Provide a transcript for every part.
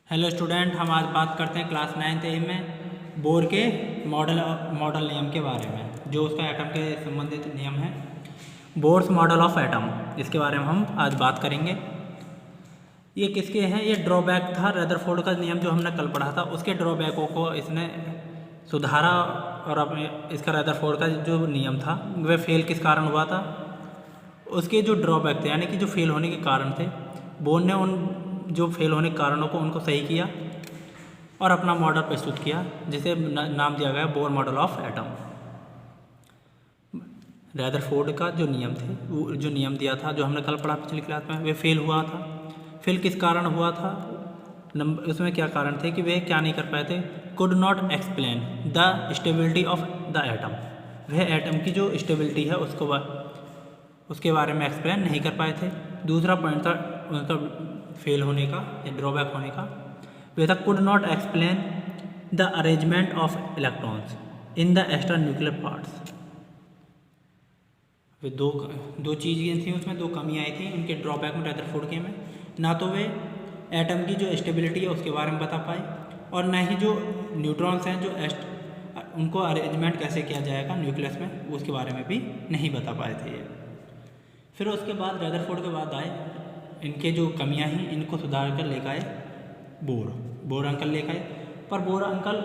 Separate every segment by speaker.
Speaker 1: Hello student, हम आज बात करते हैं क्लास 9th ए में बोर के मॉडल नियम के बारे में, जो उसका एटम के संबंधित नियम है। बोर्स मॉडल ऑफ एटम, इसके बारे में हम आज बात करेंगे। ये किसके हैं? ये ड्रॉबैक था रदरफोर्ड का नियम जो हमने कल पढ़ा था, उसके ड्रॉबैकों को इसने सुधारा। और अब इसका रदरफोर्ड का जो नियम था वह फेल किस कारण हुआ था, उसके जो ड्रॉबैक थे यानी कि जो फेल होने के कारण थे, बोर ने उन जो फेल होने के कारणों को उनको सही किया और अपना मॉडल प्रस्तुत किया, जिसे नाम दिया गया Bohr model of atom. Rutherford का जो नियम थे, वो जो नियम दिया था जो हमने कल पढ़ा पिछली क्लास में, वे फेल हुआ था। फेल किस कारण हुआ था? उसमें क्या कारण थे कि वे क्या नहीं कर पाए थे? Could not explain the stability of the atom. वह एटम की जो स्टेबिलिटी है उसके बारे में एक्सप्लेन नहीं कर पाए थे। दूसरा पॉइंट था उनका फेल होने का या ड्रॉबैक होने का, way that could not explain the arrangement of electrons in the extra nuclear parts. वे दो चीज़ें थी, उसमें दो कमियाँ आई थी उनके ड्रॉबैक में, रदरफोर्ड के में। ना तो वे एटम की जो स्टेबिलिटी है उसके बारे में बता पाए, और ना ही जो न्यूट्रॉन्स हैं जो उनको अरेंजमेंट कैसे किया जाएगा न्यूक्लियस में, उसके बारे में भी नहीं बता पाए थे। फिर उसके बाद रदरफोर्ड के बाद आए इनके जो कमियां हैं इनको सुधार कर लेकर आए बोर अंकल लेकर आए। पर बोर अंकल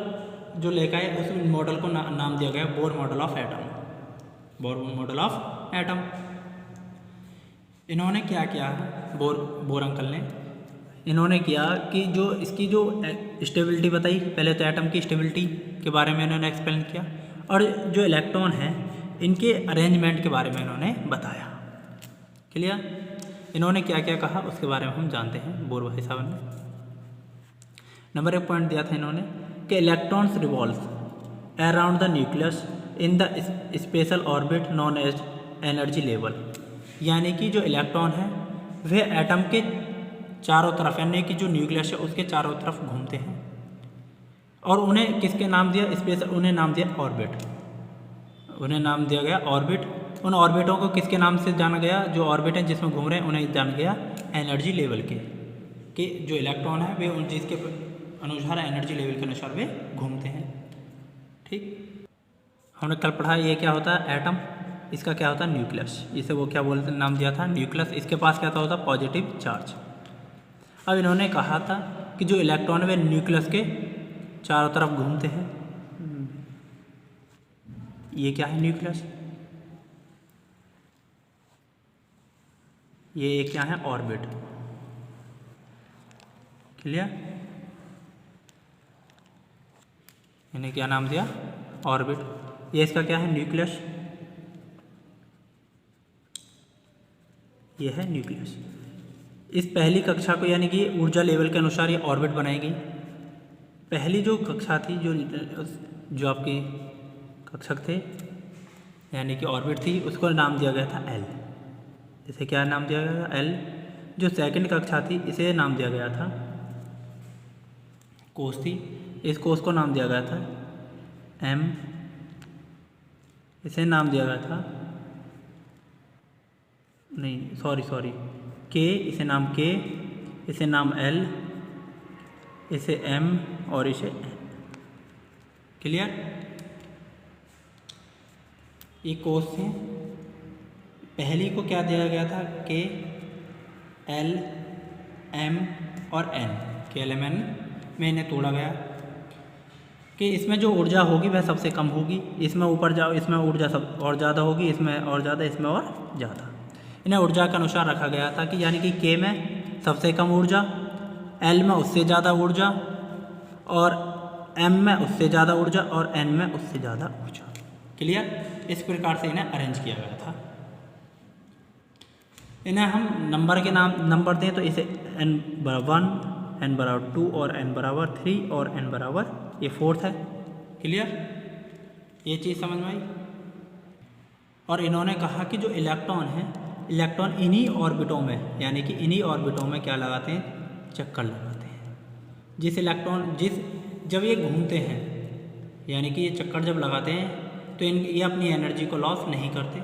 Speaker 1: जो लेकर आए उस मॉडल को नाम दिया गया Bohr model of atom. Bohr model of atom इन्होंने क्या किया? बोर अंकल ने इन्होंने किया कि जो इसकी जो स्टेबिलिटी बताई, पहले तो एटम की स्टेबिलिटी के बारे में इन्होंने एक्सप्लेन किया, और जो इलेक्ट्रॉन हैं इनके अरेंजमेंट के बारे में इन्होंने बताया। क्लियर? इन्होंने क्या क्या कहा उसके बारे में हम जानते हैं बोर भाई साहब ने। नंबर 1 पॉइंट दिया था इन्होंने कि electrons revolve around the nucleus in the special orbit known as energy level. यानी कि जो इलेक्ट्रॉन है वह एटम के चारों तरफ, यानी कि जो न्यूक्लियस है उसके चारों तरफ घूमते हैं, और उन्हें किसके नाम दिया? स्पेशल, उन्हें नाम दिया ऑर्बिट। उन्हें नाम दिया गया ऑर्बिट। उन ऑर्बिटों को किसके नाम से जाना गया? जो ऑर्बिट हैं जिसमें घूम रहे हैं उन्हें जाना गया एनर्जी लेवल के, कि जो इलेक्ट्रॉन है वे उन जिसके अनुसार एनर्जी लेवल के अनुसार वे घूमते हैं। ठीक, हमने कल पढ़ा ये क्या होता है एटम, इसका क्या होता है न्यूक्लियस। इसे वो क्या बोलते नाम दिया था न्यूक्लियस। इसके पास क्या होता है? Positive charge. अब इन्होंने कहा था कि जो इलेक्ट्रॉन है वे न्यूक्लियस के चारों तरफ घूमते हैं। ये क्या है? न्यूक्लियस। ये क्या है? ऑर्बिट। क्लियर? इन्हें क्या नाम दिया? ऑर्बिट। ये इसका क्या है? न्यूक्लियस। ये है न्यूक्लियस। इस पहली कक्षा को यानी कि ऊर्जा लेवल के अनुसार ये ऑर्बिट बनाई गई। पहली जो कक्षा थी, जो आपकी कक्षक थे यानी कि ऑर्बिट थी, उसको नाम दिया गया था एल। इसे क्या नाम दिया गया था? एल। जो सेकंड कक्षा थी इसे नाम दिया गया था कोस थी, इस कोस को नाम दिया गया था एम। इसे नाम दिया गया था सॉरी के, इसे नाम के, इसे नाम एल, इसे एम और इसे एन। क्लियर? ये कोस थे। पहली को क्या दिया गया था? के, एल, एम और एन। के, एल, एम, एन में इन्हें तोड़ा गया कि इसमें जो ऊर्जा होगी वह सबसे कम होगी, इसमें ऊपर जाओ इसमें ऊर्जा सब और ज़्यादा होगी, इसमें और ज़्यादा, इसमें और ज़्यादा। इन्हें ऊर्जा के अनुसार रखा गया था कि यानी कि के में सबसे कम ऊर्जा, एल में उससे ज़्यादा ऊर्जा, और एम में उससे ज़्यादा ऊर्जा, और एन में उससे ज़्यादा ऊर्जा। क्लियर? इस प्रकार से इन्हें अरेंज किया गया था। इन्हें हम नंबर के नंबर दें तो इसे n बराबर 1, n बराबर 2 और n बराबर 3 और n बराबर ये 4th है। क्लियर? ये चीज़ समझ में आई। और इन्होंने कहा कि जो इलेक्ट्रॉन है, इलेक्ट्रॉन इन्हीं ऑर्बिटों में यानी कि इन्हीं ऑर्बिटों में क्या लगाते हैं? चक्कर लगाते हैं। जब ये घूमते हैं यानी कि ये चक्कर जब लगाते हैं तो ये अपनी एनर्जी को लॉस नहीं करते,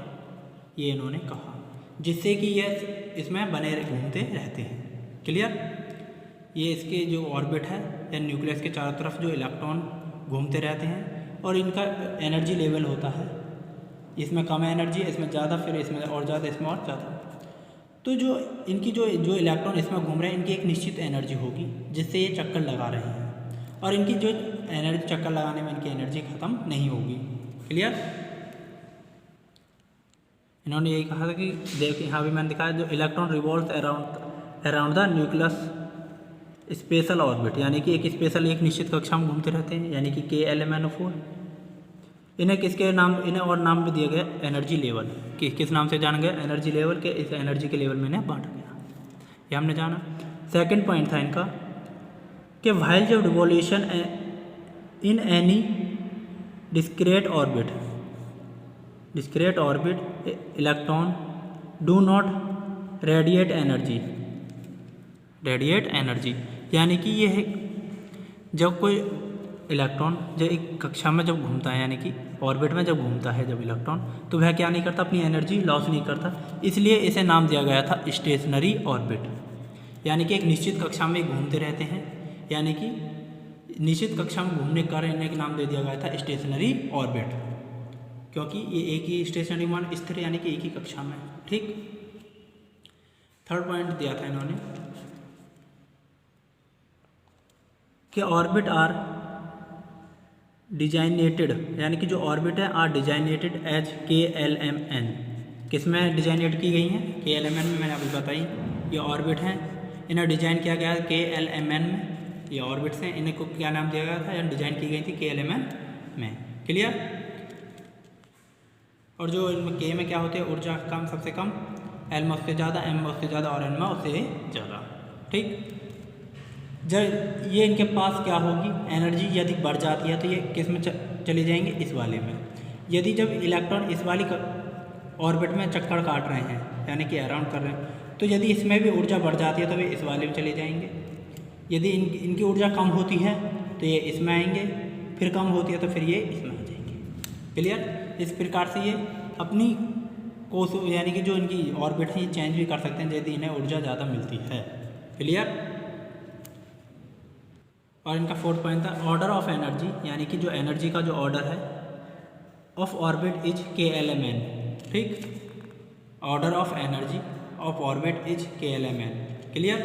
Speaker 1: ये इन्होंने कहा, जिससे कि ये इसमें बने घूमते रहते हैं। क्लियर? ये इसके जो ऑर्बिट है या न्यूक्लियस के चारों तरफ जो इलेक्ट्रॉन घूमते रहते हैं और इनका एनर्जी लेवल होता है, इसमें कम एनर्जी है, इसमें ज़्यादा, फिर इसमें और ज़्यादा, इसमें और ज़्यादा। तो जो इनकी जो इलेक्ट्रॉन इसमें घूम रहे हैं, इनकी एक निश्चित एनर्जी होगी जिससे ये चक्कर लगा रहे हैं, और इनकी जो एनर्जी चक्कर लगाने में इनकी एनर्जी ख़त्म नहीं होगी। क्लियर? इन्होंने यही कहा था कि देखिए यहाँ भी मैंने दिखाया, जो electron revolves around the nucleus special orbit, यानी कि एक स्पेशल एक निश्चित कक्षा में घूमते रहते हैं, यानी कि KLMNO4। इन्हें किसके नाम, इन्हें और नाम भी दिया गया एनर्जी लेवल, कि किस नाम से जाना गया, एनर्जी लेवल के, इस एनर्जी के लेवल में इन्हें बांटा गया, ये हमने जाना। सेकंड पॉइंट था इनका कि व्हाइल जब revolution in any discrete orbit electron do not radiate energy, यानी कि ये है जब कोई इलेक्ट्रॉन जब एक कक्षा में जब घूमता है, यानी कि ऑर्बिट में जब घूमता है जब इलेक्ट्रॉन, तो वह क्या नहीं करता, अपनी एनर्जी लॉस नहीं करता, इसलिए इसे नाम दिया गया था स्टेशनरी ऑर्बिट। यानी कि एक निश्चित कक्षा में घूमते रहते हैं, यानी कि निश्चित कक्षा में घूमने के कारण इन्हें नाम दे दिया गया था स्टेशनरी ऑर्बिट, क्योंकि ये एक ही स्टेशनरी मान स्थिर, यानी कि एक ही कक्षा में। ठीक। थर्ड पॉइंट दिया था इन्होंने कि ऑर्बिट आर डिजाइनेटेड, यानी कि जो ऑर्बिट है आर डिजाइनेटेड एज KLMN। किस में डिजाइनेट की गई हैं? KLMN में। मैंने अभी बताई ये ऑर्बिट हैं, इन्हें डिजाइन किया गया KLMN में। ये ऑर्बिट्स हैं, इन्हें को क्या नाम दिया गया था या डिजाइन की गई थी KLMN में। क्लियर? और जो इनमें K में क्या होते हैं, ऊर्जा कम, सबसे कम, L में उससे ज़्यादा, M में उससे ज़्यादा और N में उससे ज़्यादा। ठीक। जब ये इनके पास क्या होगी, एनर्जी यदि बढ़ जाती है तो ये किस में चले जाएंगे, इस वाले में। यदि जब इलेक्ट्रॉन इस वाली ऑर्बिट में चक्कर काट रहे हैं, यानी कि अराउंड कर रहे हैं, तो यदि इसमें भी ऊर्जा बढ़ जाती है तो वे इस वाले में चले जाएंगे। यदि इनकी ऊर्जा कम होती है तो ये इसमें आएंगे, फिर कम होती है तो फिर ये इसमें आ जाएंगे। क्लियर? इस प्रकार से ये अपनी कोस, यानी कि जो इनकी ऑर्बिट है ये चेंज भी कर सकते हैं यदि इन्हें ऊर्जा ज़्यादा मिलती है। क्लियर? और इनका फोर्थ पॉइंट था ऑर्डर ऑफ एनर्जी, यानी कि जो एनर्जी का जो ऑर्डर है ऑफ ऑर्बिट इज KLMN। ठीक। Order of energy of orbit is KLMN। Clear?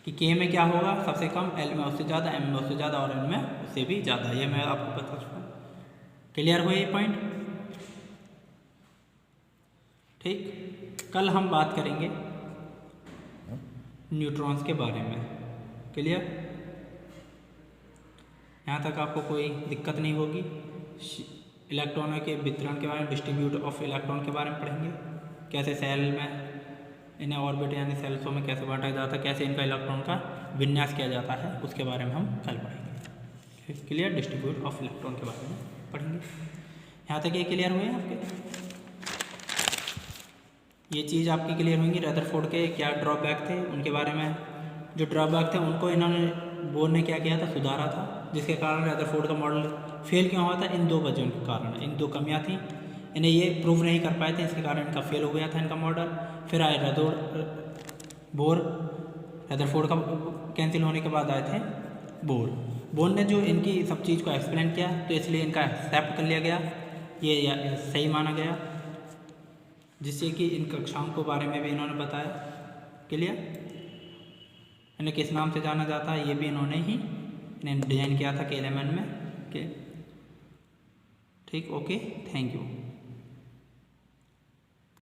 Speaker 1: कि K में क्या होगा, सबसे कम, L में उससे ज़्यादा, M में उससे ज़्यादा और N में उससे भी ज़्यादा। ये मैं आपको बता चुका हूँ। क्लियर हुआ ये पॉइंट? ठीक। कल हम बात करेंगे न्यूट्रॉन्स के बारे में। क्लियर? यहाँ तक आपको कोई दिक्कत नहीं होगी। इलेक्ट्रॉनों के वितरण के बारे में, डिस्ट्रीब्यूट ऑफ इलेक्ट्रॉन के बारे में पढ़ेंगे, कैसे सेल में इन्हें ऑर्बिट यानी सेल्सों में कैसे बांटा जाता है, कैसे इनका इलेक्ट्रॉन का विन्यास किया जाता है, उसके बारे में हम कल पढ़ेंगे। क्लियर? डिस्ट्रीब्यूट ऑफ इलेक्ट्रॉन के बारे में पढ़ेंगे। यहाँ तक ये क्लियर हुए आपके? ये चीज़ आपकी क्लियर होंगी। रदरफोर्ड के क्या ड्रॉबैक थे, उनके बारे में जो ड्रॉबैक थे उनको इन्होंने, बोर ने क्या किया था, सुधारा था, जिसके कारण रदरफोर्ड का मॉडल फेल क्यों हुआ था, इन दो वजहों के कारण। इन दो कमियां थी, इन्हें ये प्रूव नहीं कर पाए थे, इसके कारण इनका फेल हो गया था इनका मॉडल। फिर आए बोर, रदरफोर्ड का कैंसिल होने के बाद आए थे बोर ने जो इनकी सब चीज़ को एक्सप्लेन किया, तो इसलिए इनका एक्सेप्ट कर लिया गया, ये सही माना गया, जिससे कि इन कक्षाओं के बारे में भी इन्होंने बताया। क्लियर? इन्हें किस नाम से जाना जाता है ये भी इन्होंने ही डिज़ाइन किया था KLMN में। ठीक। Okay, thank you.